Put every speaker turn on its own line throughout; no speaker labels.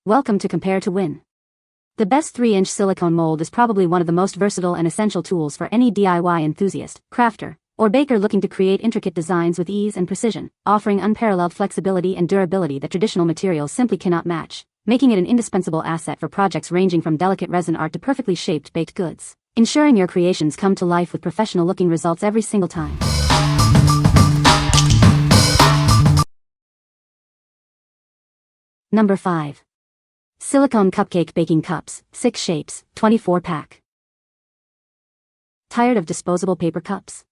Welcome to Compare to Win. The best 3-inch silicone mold is probably one of the most versatile and essential tools for any DIY enthusiast, crafter, or baker looking to create intricate designs with ease and precision, offering unparalleled flexibility and durability that traditional materials simply cannot match, making it an indispensable asset for projects ranging from delicate resin art to perfectly shaped baked goods, ensuring your creations come to life with professional-looking results every single time. Number 5. Silicone Cupcake Baking Cups, 6 shapes, 24-pack. Tired of disposable paper cups?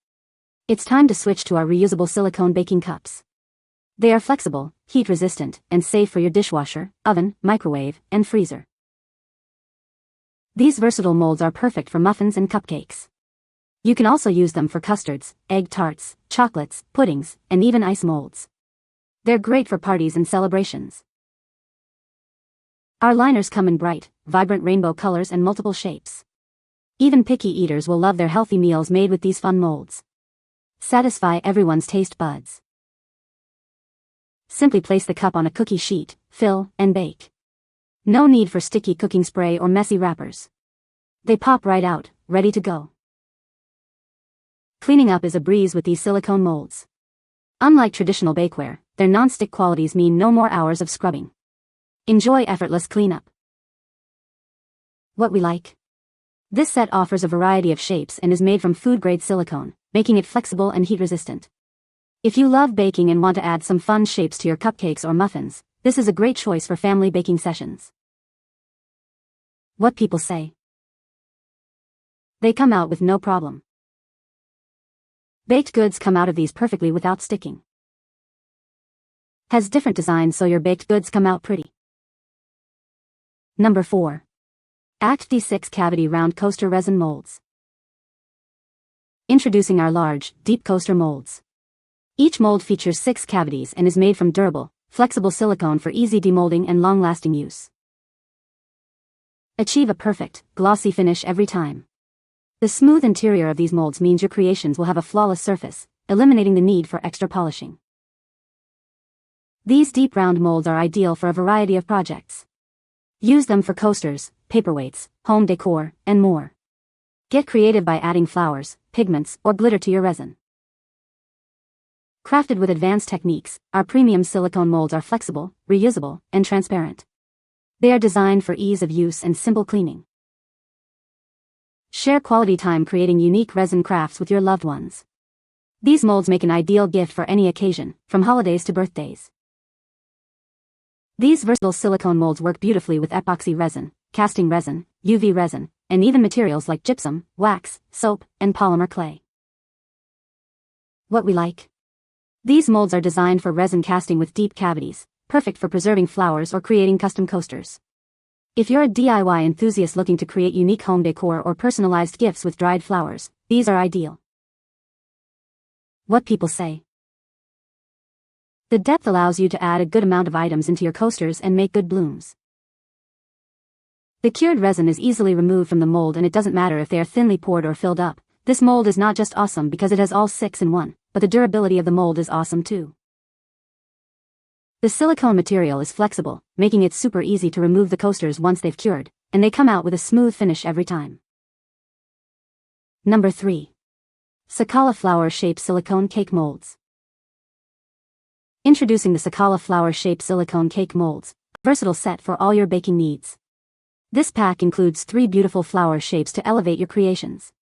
It's time to switch to our reusable silicone baking cups. They are flexible, heat-resistant, and safe for your dishwasher, oven, microwave, and freezer. These versatile molds are perfect for muffins and cupcakes. You can also use them for custards, egg tarts, chocolates, puddings, and even ice molds. They're great for parties and celebrations. Our liners come in bright, vibrant rainbow colors and multiple shapes. Even picky eaters will love their healthy meals made with these fun molds. Satisfy everyone's taste buds. Simply place the cup on a cookie sheet, fill, and bake. No need for sticky cooking spray or messy wrappers. They pop right out, ready to go. Cleaning up is a breeze with these silicone molds. Unlike traditional bakeware, their non-stick qualities mean no more hours of scrubbing. Enjoy effortless cleanup. What we like? This set offers a variety of shapes and is made from food-grade silicone, making it flexible and heat-resistant. If you love baking and want to add some fun shapes to your cupcakes or muffins, this is a great choice for family baking sessions. What people say? They come out with no problem. Baked goods come out of these perfectly without sticking. Has different designs so your baked goods come out pretty. Number 4. Actvty 6-cavity round coaster resin molds. Introducing our large, deep coaster molds. Each mold features 6 cavities and is made from durable, flexible silicone for easy demolding and long-lasting use. Achieve a perfect, glossy finish every time. The smooth interior of these molds means your creations will have a flawless surface, eliminating the need for extra polishing. These deep round molds are ideal for a variety of projects. Use them for coasters, paperweights, home decor, and more. Get creative by adding flowers, pigments, or glitter to your resin. Crafted with advanced techniques, our premium silicone molds are flexible, reusable, and transparent. They are designed for ease of use and simple cleaning. Share quality time creating unique resin crafts with your loved ones. These molds make an ideal gift for any occasion, from holidays to birthdays. These versatile silicone molds work beautifully with epoxy resin, casting resin, UV resin, and even materials like gypsum, wax, soap, and polymer clay. What we like? These molds are designed for resin casting with deep cavities, perfect for preserving flowers or creating custom coasters. If you're a DIY enthusiast looking to create unique home decor or personalized gifts with dried flowers, these are ideal. What people say? The depth allows you to add a good amount of items into your coasters and make good blooms. The cured resin is easily removed from the mold and it doesn't matter if they are thinly poured or filled up. This mold is not just awesome because it has all 6 in one, but the durability of the mold is awesome too. The silicone material is flexible, making it super easy to remove the coasters once they've cured, and they come out with a smooth finish every time. Number 3. Sakolla flower-shaped silicone cake molds. Introducing the Sakolla flower-shaped silicone cake molds, a versatile set for all your baking needs. This pack includes 3 beautiful flower shapes to elevate your creations.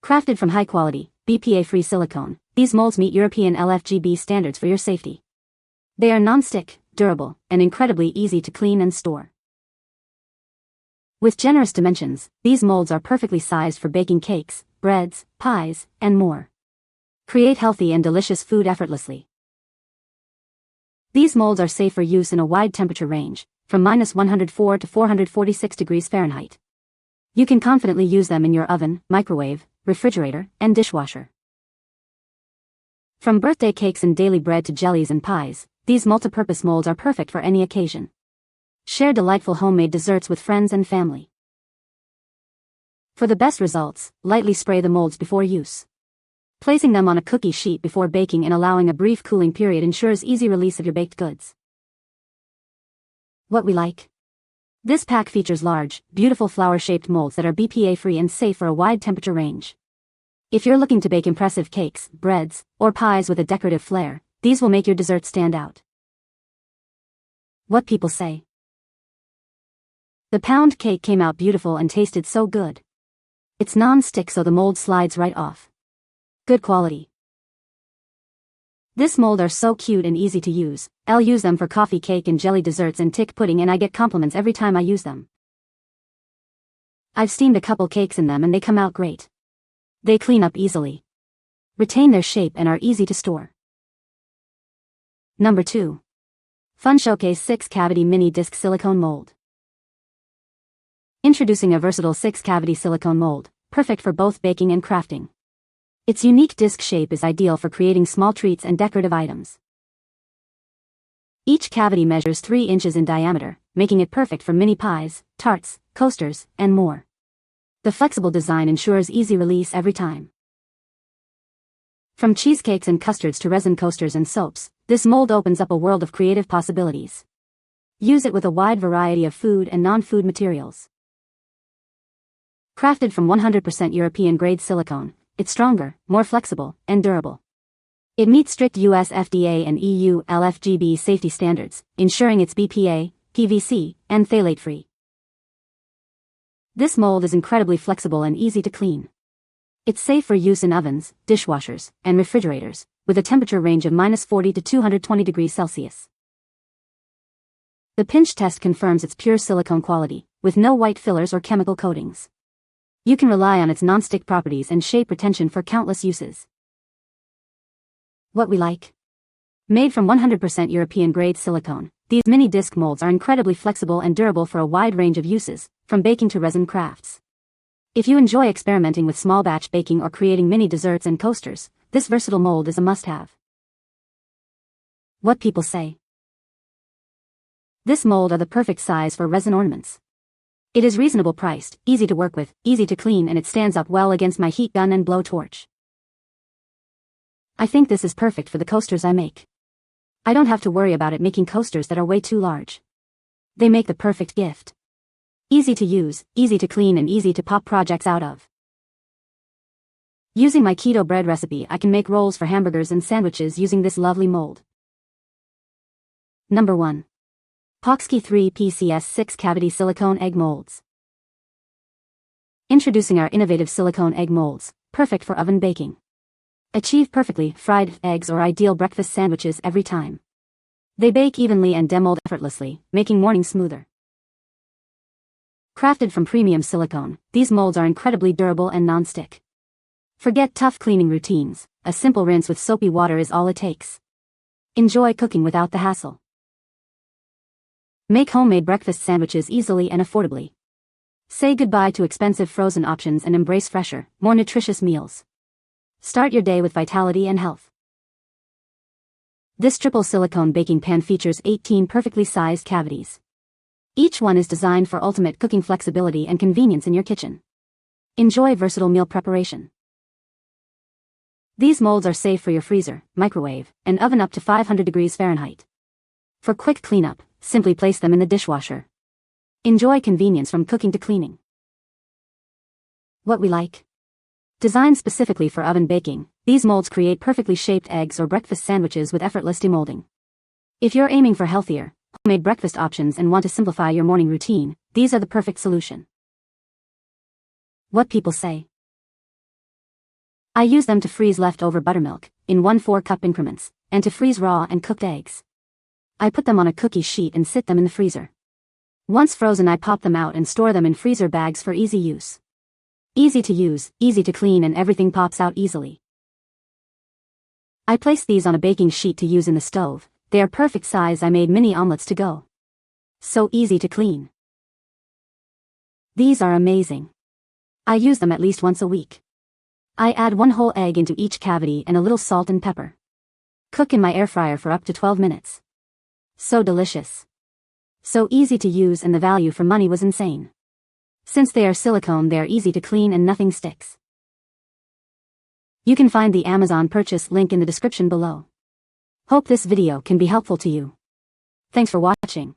Crafted from high-quality, BPA-free silicone, these molds meet European LFGB standards for your safety. They are non-stick, durable, and incredibly easy to clean and store. With generous dimensions, these molds are perfectly sized for baking cakes, breads, pies, and more. Create healthy and delicious food effortlessly. These molds are safe for use in a wide temperature range, from -104 to 446 degrees Fahrenheit. You can confidently use them in your oven, microwave, refrigerator, and dishwasher. From birthday cakes and daily bread to jellies and pies, these multi-purpose molds are perfect for any occasion. Share delightful homemade desserts with friends and family. For the best results, lightly spray the molds before use. Placing them on a cookie sheet before baking and allowing a brief cooling period ensures easy release of your baked goods. What we like. This pack features large, beautiful flower-shaped molds that are BPA-free and safe for a wide temperature range. If you're looking to bake impressive cakes, breads, or pies with a decorative flair, these will make your dessert stand out. What people say. The pound cake came out beautiful and tasted so good. It's non-stick so the mold slides right off. Good quality. This mold are so cute and easy to use. I'll use them for coffee cake and jelly desserts and tick pudding, and I get compliments every time I use them. I've steamed a couple cakes in them and they come out great. They clean up easily, retain their shape, and are easy to store. Number 2. Funshowcase 6-Cavity Mini Disc Silicone Mold. Introducing a versatile 6-cavity silicone mold, perfect for both baking and crafting. Its unique disc shape is ideal for creating small treats and decorative items. Each cavity measures 3 inches in diameter, making it perfect for mini pies, tarts, coasters, and more. The flexible design ensures easy release every time. From cheesecakes and custards to resin coasters and soaps, this mold opens up a world of creative possibilities. Use it with a wide variety of food and non-food materials. Crafted from 100% European-grade silicone, it's stronger, more flexible, and durable. It meets strict US FDA and EU LFGB safety standards, ensuring it's BPA, PVC, and phthalate-free. This mold is incredibly flexible and easy to clean. It's safe for use in ovens, dishwashers, and refrigerators, with a temperature range of -40 to 220 degrees Celsius. The pinch test confirms its pure silicone quality, with no white fillers or chemical coatings. You can rely on its non-stick properties and shape retention for countless uses. What we like. Made from 100% European-grade silicone, these mini disc molds are incredibly flexible and durable for a wide range of uses, from baking to resin crafts. If you enjoy experimenting with small batch baking or creating mini desserts and coasters, this versatile mold is a must-have. What people say. This mold are the perfect size for resin ornaments. It is reasonable priced, easy to work with, easy to clean, and it stands up well against my heat gun and blowtorch. I think this is perfect for the coasters I make. I don't have to worry about it making coasters that are way too large. They make the perfect gift. Easy to use, easy to clean, and easy to pop projects out of. Using my keto bread recipe, I can make rolls for hamburgers and sandwiches using this lovely mold. Number 1. Palksky 3 PCS 6-Cavity Silicone Egg Molds. Introducing our innovative silicone egg molds, perfect for oven baking. Achieve perfectly fried eggs or ideal breakfast sandwiches every time. They bake evenly and demold effortlessly, making mornings smoother. Crafted from premium silicone, these molds are incredibly durable and non-stick. Forget tough cleaning routines, a simple rinse with soapy water is all it takes. Enjoy cooking without the hassle. Make homemade breakfast sandwiches easily and affordably. Say goodbye to expensive frozen options and embrace fresher, more nutritious meals. Start your day with vitality and health. This triple silicone baking pan features 18 perfectly sized cavities. Each one is designed for ultimate cooking flexibility and convenience in your kitchen. Enjoy versatile meal preparation. These molds are safe for your freezer, microwave, and oven up to 500 degrees Fahrenheit. For quick cleanup, simply place them in the dishwasher. Enjoy convenience from cooking to cleaning. What we like. Designed specifically for oven baking, these molds create perfectly shaped eggs or breakfast sandwiches with effortless demolding. If you're aiming for healthier, homemade breakfast options and want to simplify your morning routine, these are the perfect solution. What people say. I use them to freeze leftover buttermilk, in 1/4 cup increments, and to freeze raw and cooked eggs. I put them on a cookie sheet and sit them in the freezer. Once frozen, I pop them out and store them in freezer bags for easy use. Easy to use, easy to clean, and everything pops out easily. I place these on a baking sheet to use in the stove. They are perfect size. I made mini omelets to go. So easy to clean. These are amazing. I use them at least once a week. I add 1 whole egg into each cavity and a little salt and pepper. Cook in my air fryer for up to 12 minutes. So delicious. So easy to use, and the value for money was insane. Since they are silicone, they are easy to clean and nothing sticks. You can find the Amazon purchase link in the description below. Hope this video can be helpful to you. Thanks for watching.